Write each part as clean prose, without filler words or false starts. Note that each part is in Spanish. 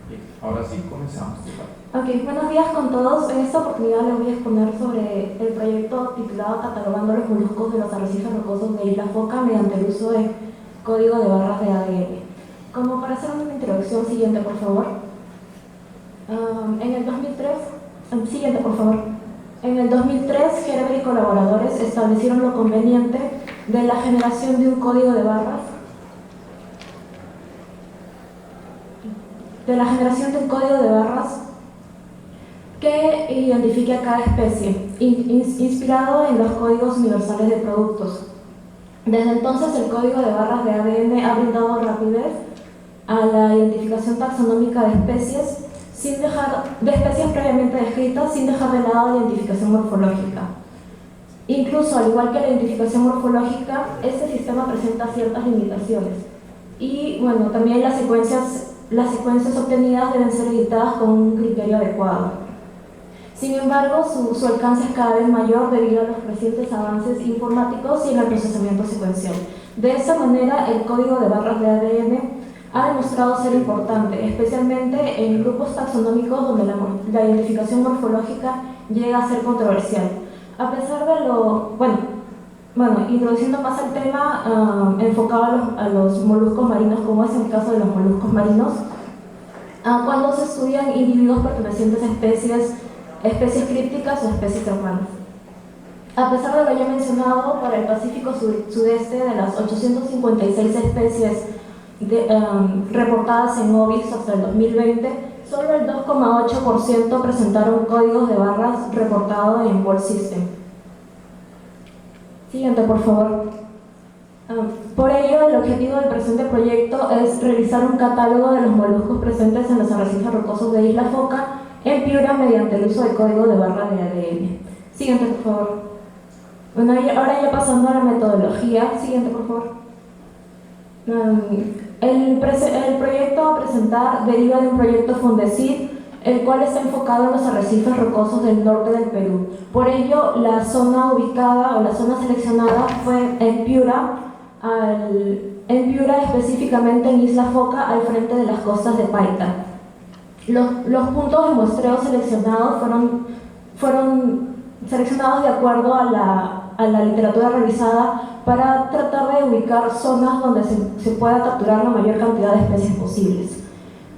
Bien, ahora sí, comenzamos. Ok, buenos días con todos. En esta oportunidad les voy a exponer sobre el proyecto titulado Catalogando los moluscos de los arrecifes rocosos de Isla Foca mediante el uso de código de barras de ADN. Como para hacer una introducción, siguiente por favor. En el 2003, siguiente por favor. En el 2003, Gerber y colaboradores establecieron lo conveniente de la generación de un código de barras que identifique a cada especie, inspirado en los códigos universales de productos. Desde entonces, el código de barras de ADN ha brindado rapidez a la identificación taxonómica de especies, de especies previamente descritas, sin dejar de lado la identificación morfológica. Incluso, al igual que la identificación morfológica, este sistema presenta ciertas limitaciones. Y bueno, también las secuencias obtenidas deben ser editadas con un criterio adecuado. Sin embargo, su alcance es cada vez mayor debido a los recientes avances informáticos y en el procesamiento secuencial. De esa manera, el código de barras de ADN ha demostrado ser importante, especialmente en grupos taxonómicos donde la identificación morfológica llega a ser controversial. A pesar de introduciendo más al tema enfocado a los moluscos marinos, como es el caso de los moluscos marinos, cuando se estudian individuos pertenecientes a especies crípticas o especies hermanas. A pesar de lo ya mencionado, para el Pacífico Sudeste, de las 856 especies reportadas en OBIS hasta el 2020, solo el 2,8% presentaron códigos de barras reportados en World System. Siguiente, por favor. Por ello, el objetivo del presente proyecto es realizar un catálogo de los moluscos presentes en los arrecifes rocosos de Isla Foca en Piura mediante el uso del código de barra de ADN. Siguiente, por favor. Bueno, ahora ya pasando a la metodología. Siguiente, por favor. El proyecto a presentar deriva de un proyecto Fondesit, el cual está enfocado en los arrecifes rocosos del norte del Perú. Por ello, la zona seleccionada fue en Piura, específicamente en Isla Foca, al frente de las costas de Paita. Los puntos de muestreo seleccionados fueron seleccionados de acuerdo a la literatura revisada para tratar de ubicar zonas donde se pueda capturar la mayor cantidad de especies posibles.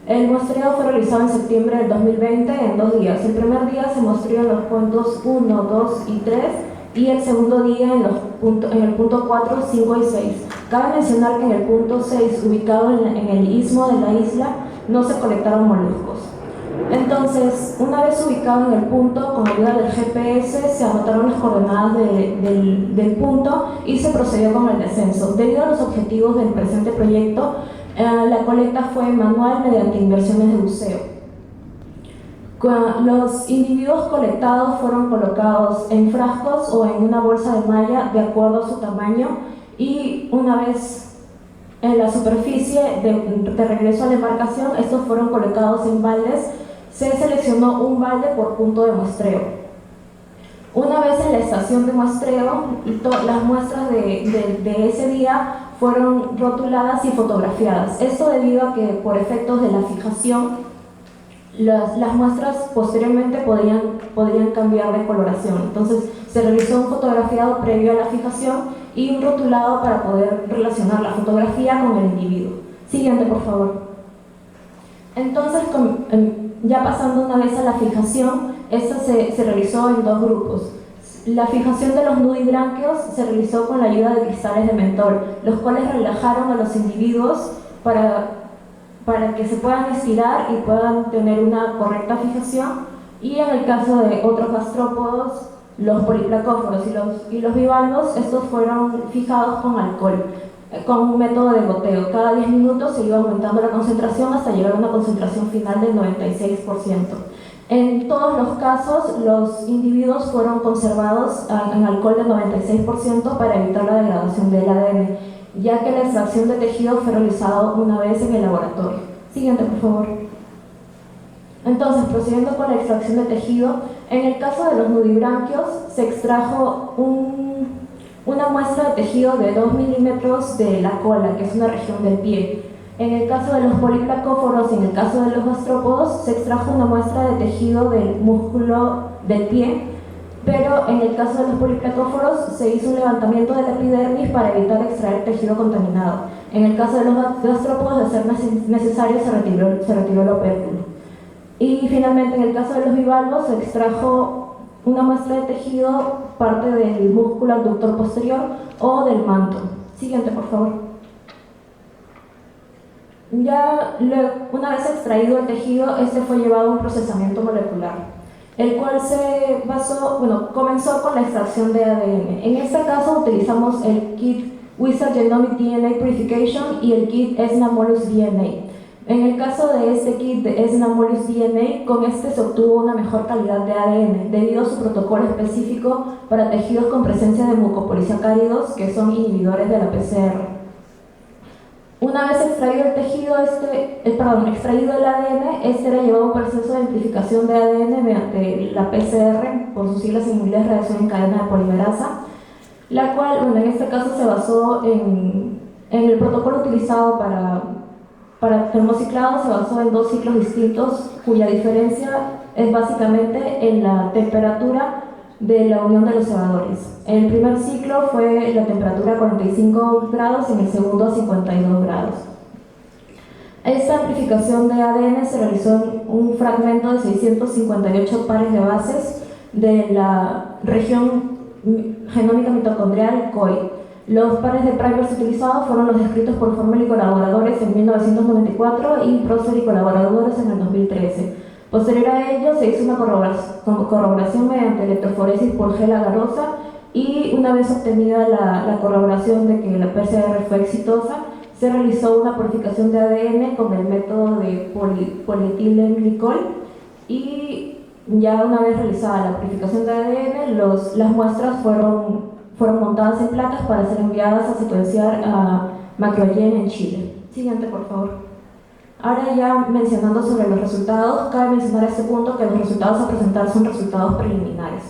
El muestreo fue realizado en septiembre del 2020 en 2 días. El primer día se muestreó en los puntos 1, 2 y 3 y el segundo día en el punto 4, 5 y 6. Cabe mencionar que en el punto 6, ubicado en el istmo de la isla, no se colectaron moluscos. Entonces, una vez ubicado en el punto, con ayuda del GPS, se anotaron las coordenadas del punto y se procedió con el descenso. Debido a los objetivos del presente proyecto, la colecta fue manual mediante inversiones de buceo. Los individuos colectados fueron colocados en frascos o en una bolsa de malla de acuerdo a su tamaño, y una vez en la superficie de regreso a la embarcación, estos fueron colocados en baldes. Se seleccionó un balde por punto de muestreo. Una vez en la estación de muestreo, las muestras de ese día fueron rotuladas y fotografiadas. Esto debido a que, por efectos de la fijación, las muestras posteriormente podrían cambiar de coloración. Entonces, se realizó un fotografiado previo a la fijación y un rotulado para poder relacionar la fotografía con el individuo. Siguiente, por favor. Entonces, ya pasando una vez a la fijación, esta se realizó en 2 grupos. La fijación de los nudibranquios se realizó con la ayuda de cristales de mentol, los cuales relajaron a los individuos para que se puedan estirar y puedan tener una correcta fijación. Y en el caso de otros gastrópodos, los poliplacóforos y los bivalvos, estos fueron fijados con alcohol, con un método de goteo. Cada 10 minutos se iba aumentando la concentración hasta llegar a una concentración final del 96%. En todos los casos, los individuos fueron conservados en alcohol del 96% para evitar la degradación del ADN, ya que la extracción de tejido fue realizada una vez en el laboratorio. Siguiente, por favor. Entonces, procediendo con la extracción de tejido, en el caso de los nudibranquios, se extrajo una muestra de tejido de 2 milímetros de la cola, que es una región del pie. En el caso de los poliplacóforos y en el caso de los gastrópodos, se extrajo una muestra de tejido del músculo del pie, pero en el caso de los poliplacóforos se hizo un levantamiento de la epidermis para evitar extraer tejido contaminado. En el caso de los gastrópodos, de ser necesario, se retiró el opérculo. Y finalmente, en el caso de los bivalvos, se extrajo una muestra de tejido, parte del músculo abductor posterior o del manto. Siguiente, por favor. Ya una vez extraído el tejido, este fue llevado a un procesamiento molecular, el cual comenzó con la extracción de ADN. En este caso utilizamos el kit Wizard Genomic DNA Purification y el kit ESNA-Molus DNA. En el caso de este kit de ESNA-Molus DNA, con este se obtuvo una mejor calidad de ADN debido a su protocolo específico para tejidos con presencia de mucopolisacáridos, que son inhibidores de la PCR. Una vez extraído el tejido, extraído el ADN, este era llevado a un proceso de amplificación de ADN mediante la PCR, por sus siglas en inglés, reacción en cadena de polimerasa, la cual, en este caso se basó en el protocolo utilizado para termociclado, se basó en 2 ciclos distintos, cuya diferencia es básicamente en la temperatura de la unión de los cebadores. El primer ciclo fue la temperatura a 45 grados y en el segundo a 52 grados. Esta amplificación de ADN se realizó en un fragmento de 658 pares de bases de la región genómica mitocondrial COI. Los pares de primers utilizados fueron los descritos por Formel y colaboradores en 1994 y Prosser y colaboradores en el 2013. Posterior a ello se hizo una corroboración mediante electroforesis por gel agarosa y una vez obtenida la corroboración de que la PCR fue exitosa, se realizó una purificación de ADN con el método de polietilenglicol y ya una vez realizada la purificación de ADN, las muestras fueron montadas en placas para ser enviadas a secuenciar a Macrogen en Chile. Siguiente, por favor. Ahora ya mencionando sobre los resultados, cabe mencionar a este punto que los resultados a presentar son resultados preliminares.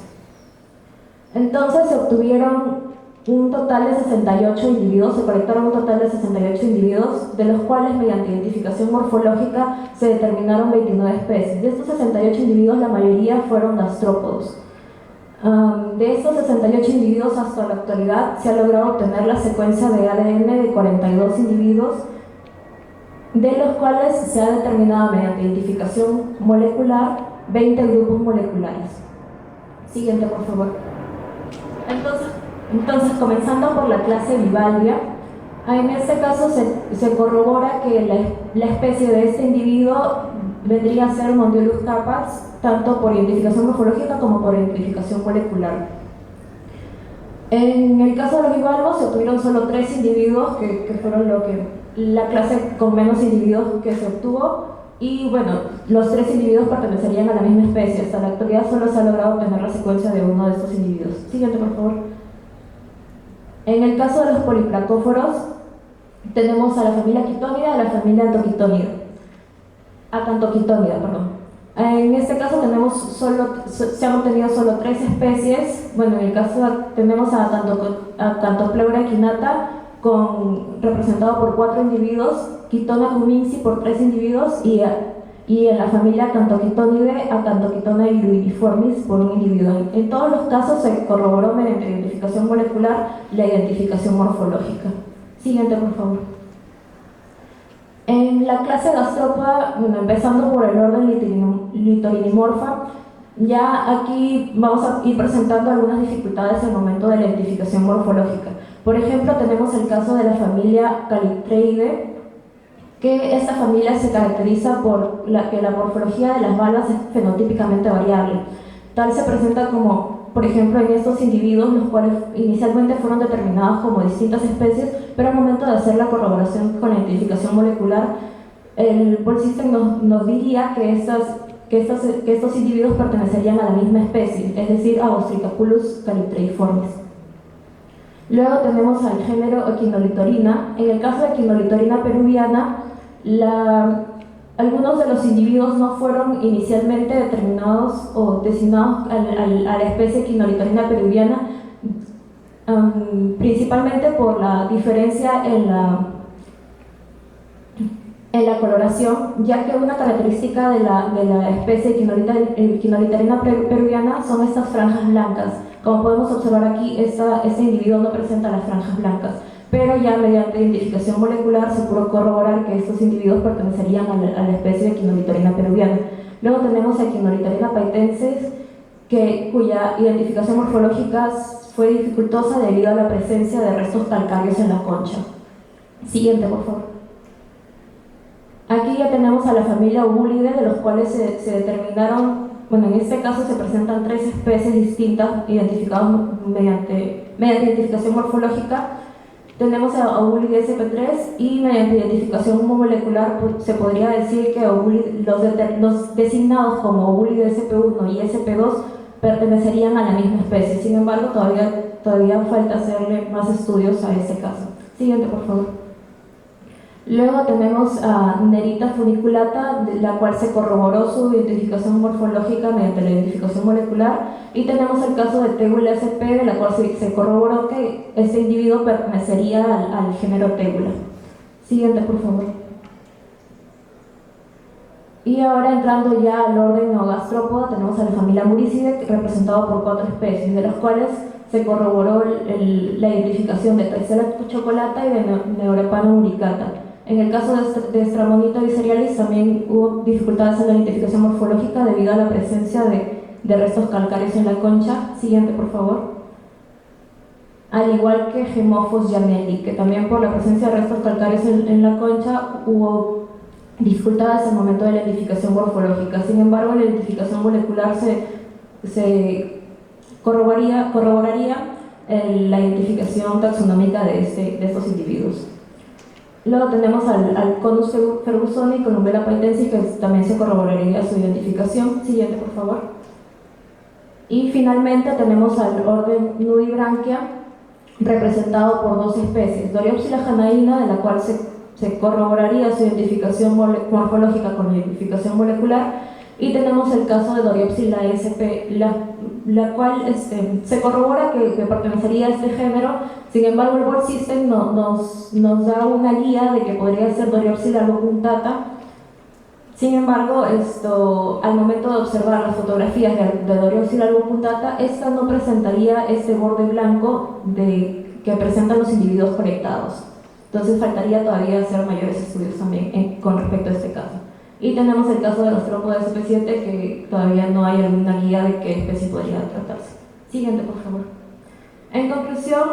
Entonces se obtuvieron un total de 68 individuos, se colectaron un total de 68 individuos, de los cuales mediante identificación morfológica se determinaron 29 especies. De estos 68 individuos, la mayoría fueron gastrópodos. De estos 68 individuos hasta la actualidad se ha logrado obtener la secuencia de ADN de 42 individuos, de los cuales se ha determinado mediante identificación molecular 20 grupos moleculares. Siguiente, por favor. Entonces, comenzando por la clase Bivalvia, en este caso se corrobora que la especie de este individuo vendría a ser Mondiolus capax, tanto por identificación morfológica como por identificación molecular. En el caso de los bivalvos se obtuvieron solo 3 individuos, que fueron la clase con menos individuos que se obtuvo, y bueno, los 3 individuos pertenecerían a la misma especie. Hasta la actualidad solo se ha logrado obtener la secuencia de uno de estos individuos. Siguiente, por favor. En el caso de los poliplacóforos, tenemos a la familia quitónida y a la familia acantoquitónida, perdón. En este caso se han obtenido solo 3 especies. Bueno, en el caso tenemos a Acantopleura equinata, representado por 4 individuos, Quitona cuminsi por 3 individuos y en la familia Acantoquitonidae, Acantoquitona iruiformis por 1 individuo. En todos los casos se corroboró mediante identificación molecular la identificación morfológica. Siguiente, por favor. En la clase gastrópoda, empezando por el orden Litorinimorpha, ya aquí vamos a ir presentando algunas dificultades en el momento de la identificación morfológica. Por ejemplo, tenemos el caso de la familia Calyptreidae, que esta familia se caracteriza por que la morfología de las valvas es fenotípicamente variable. Tal se presenta como, por ejemplo, en estos individuos, los cuales inicialmente fueron determinados como distintas especies, pero al momento de hacer la corroboración con la identificación molecular, el Pol System nos diría que estos individuos pertenecerían a la misma especie, es decir, a Ostricapulus calyptreiformis. Luego tenemos al género Echinolitorina. En el caso de Echinolitorina peruviana, algunos de los individuos no fueron inicialmente determinados o designados a la especie Echinolitorina peruviana, principalmente por la diferencia en la coloración, ya que una característica de la especie Equinolitharina peruviana son estas franjas blancas. Como podemos observar aquí, este individuo no presenta las franjas blancas, pero ya mediante identificación molecular se pudo corroborar que estos individuos pertenecerían a la especie Equinolitharina peruviana. Luego tenemos a Equinolitharina paitensis, cuya identificación morfológica fue dificultosa debido a la presencia de restos calcáreos en la concha. Siguiente, por favor. Aquí ya tenemos a la familia Obulide, de los cuales se determinaron, bueno, en este caso se presentan 3 especies distintas identificadas mediante identificación morfológica. Tenemos a Obulide sp3 y mediante identificación molecular se podría decir que los designados como Obulide sp1 y sp2 pertenecerían a la misma especie. Sin embargo, todavía falta hacerle más estudios a este caso. Siguiente, por favor. Luego tenemos a Nerita funiculata, la cual se corroboró su identificación morfológica mediante la identificación molecular, y tenemos el caso de Tegula sp, de la cual se corroboró que este individuo pertenecería al género Tegula. Siguiente, por favor. Y ahora entrando ya al orden Neogastrópoda, tenemos a la familia Muricidae, representado por 4 especies, de las cuales se corroboró la identificación de Taxella chocolata y de Neorepana uricata. En el caso de Stramonita visceralis también hubo dificultades en la identificación morfológica debido a la presencia de restos calcáreos en la concha. Siguiente, por favor. Al igual que Gemophos yameli, que también por la presencia de restos calcáreos en la concha hubo dificultades al momento de la identificación morfológica. Sin embargo, la identificación molecular se corroboraría la identificación taxonómica de estos individuos. Luego tenemos al Conus fergusoni y Columbella paitensis, que también se corroboraría su identificación. Siguiente, por favor. Y finalmente tenemos al orden Nudibranchia, representado por 2 especies, Doriopsila janaína, de la cual se corroboraría su identificación morfológica con la identificación molecular, y tenemos el caso de Doriopsila sp, la cual se corrobora que pertenecería a este género. Sin embargo, el World System nos da una guía de que podría ser Doriopsila albopunctata. Sin embargo, al momento de observar las fotografías de Doriopsila albopunctata, esta no presentaría este borde blanco que presentan los individuos conectados. Entonces faltaría todavía hacer mayores estudios también con respecto a este caso. Y tenemos el caso de los trópodes sp7, que todavía no hay alguna guía de qué especie podría tratarse. Siguiente, por favor. En conclusión,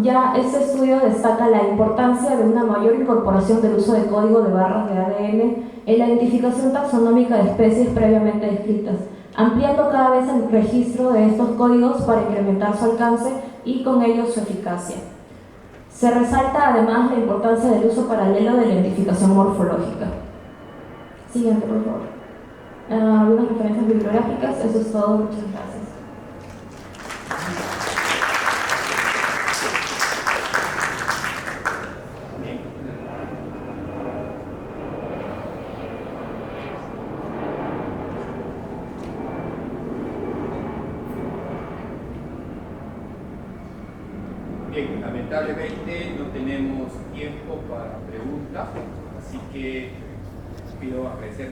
ya este estudio destaca la importancia de una mayor incorporación del uso de código de barras de ADN en la identificación taxonómica de especies previamente descritas, ampliando cada vez el registro de estos códigos para incrementar su alcance y con ello su eficacia. Se resalta además la importancia del uso paralelo de la identificación morfológica. Siguiente, por favor. Algunas referencias bibliográficas, eso es todo, muchas gracias. Bien, lamentablemente no tenemos tiempo para preguntas, así que pido agradecer